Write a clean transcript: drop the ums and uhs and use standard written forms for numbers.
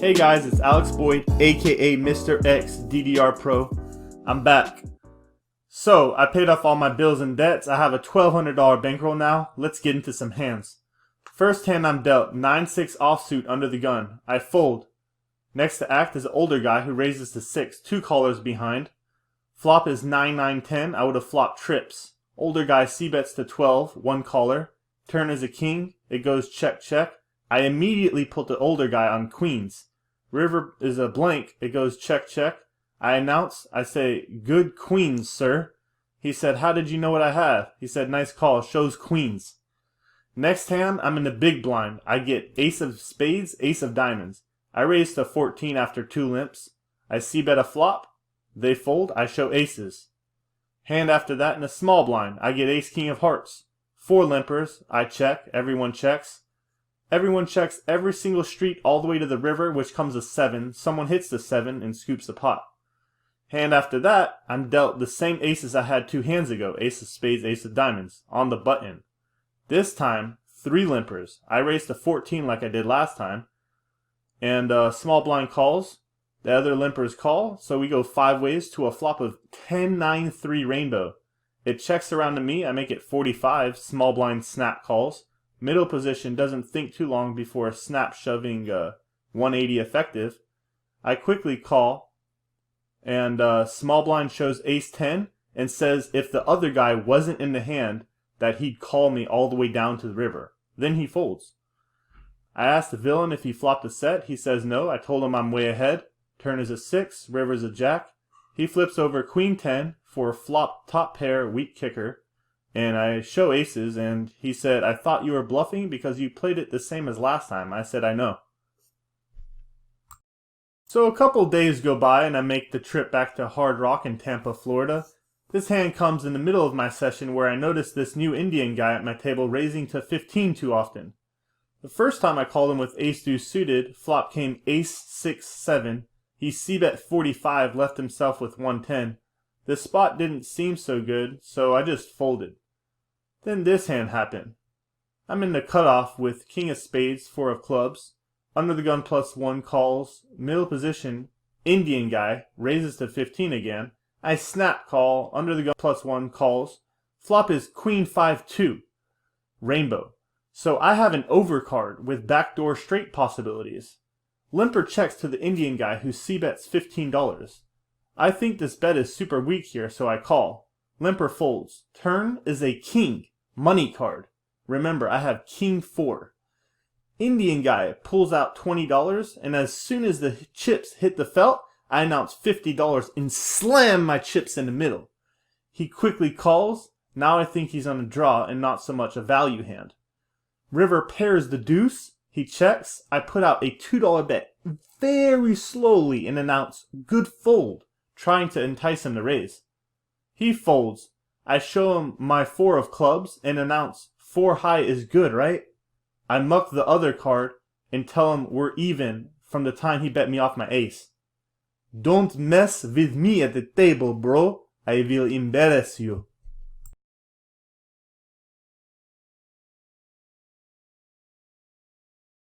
Hey guys, it's Alex Boyd, aka Mr.eX DDR Pro. I'm back. So, I paid off all my bills and debts. I have a $1,200 bankroll now. Let's get into some hands. First hand I'm dealt, 9-6 offsuit under the gun. I fold. Next to act is an older guy who raises to 6, 2 callers behind. Flop is 9-9-10. I would have flopped trips. Older guy c-bets to 12, 1 caller. Turn is a king. It goes check check. I immediately put the older guy on queens. River is a blank. It goes check check. I announce. I say, good queens, sir. He said, how did you know what I have? He said, nice call. Shows queens. Next hand, I'm in the big blind. I get ace of spades, ace of diamonds. I raise to 14 after 2 limps. I c-bet a flop. They fold. I show aces. Hand after that in a small blind. I get ace king of hearts. 4 limpers. I check. Everyone checks. Everyone checks every single street all the way to the river, which comes a 7. Someone hits the 7 and scoops the pot. Hand after that, I'm dealt the same aces I had 2 hands ago. Ace of spades, ace of diamonds. On the button. This time, 3 limpers. I raise to 14 like I did last time. And small blind calls. The other limpers call. So we go 5 ways to a flop of 10-9-3 rainbow. It checks around to me. I make it 45. Small blind snap calls. Middle position doesn't think too long before a snap shoving 180 effective. I quickly call, and small blind shows ace 10 and says if the other guy wasn't in the hand that he'd call me all the way down to the river. Then he folds. I asked the villain if he flopped a set. He says no. I told him I'm way ahead. Turn is a 6, river is a jack. He flips over queen 10 for a flop top pair weak kicker. And I show aces, and he said, I thought you were bluffing because you played it the same as last time. I said, I know. So a couple days go by, and I make the trip back to Hard Rock in Tampa, Florida. This hand comes in the middle of my session where I notice this new Indian guy at my table raising to 15 too often. The first time I called him with ace-deuce suited, flop came ace-6-7. He c-bet 45, left himself with 110. The spot didn't seem so good, so I just folded. Then this hand happened. I'm in the cutoff with king of spades, 4 of clubs. Under the gun +1 calls. Middle position, Indian guy, raises to 15 again. I snap call, under the gun +1 calls. Flop is queen 5-2, rainbow. So I have an overcard with backdoor straight possibilities. Limper checks to the Indian guy who c-bets $15. I think this bet is super weak here, so I call. Limper folds. Turn is a king. Money card. Remember, I have king 4. Indian guy pulls out $20, and as soon as the chips hit the felt, I announce $50 and slam my chips in the middle. He quickly calls. Now I think he's on a draw and not so much a value hand. River pairs the deuce. He checks. I put out a $2 bet very slowly and announce good fold, trying to entice him to raise. He folds. I show him my 4 of clubs and announce 4 high is good, right? I muck the other card and tell him we're even from the time he bet me off my ace. Don't mess with me at the table, bro. I will embarrass you.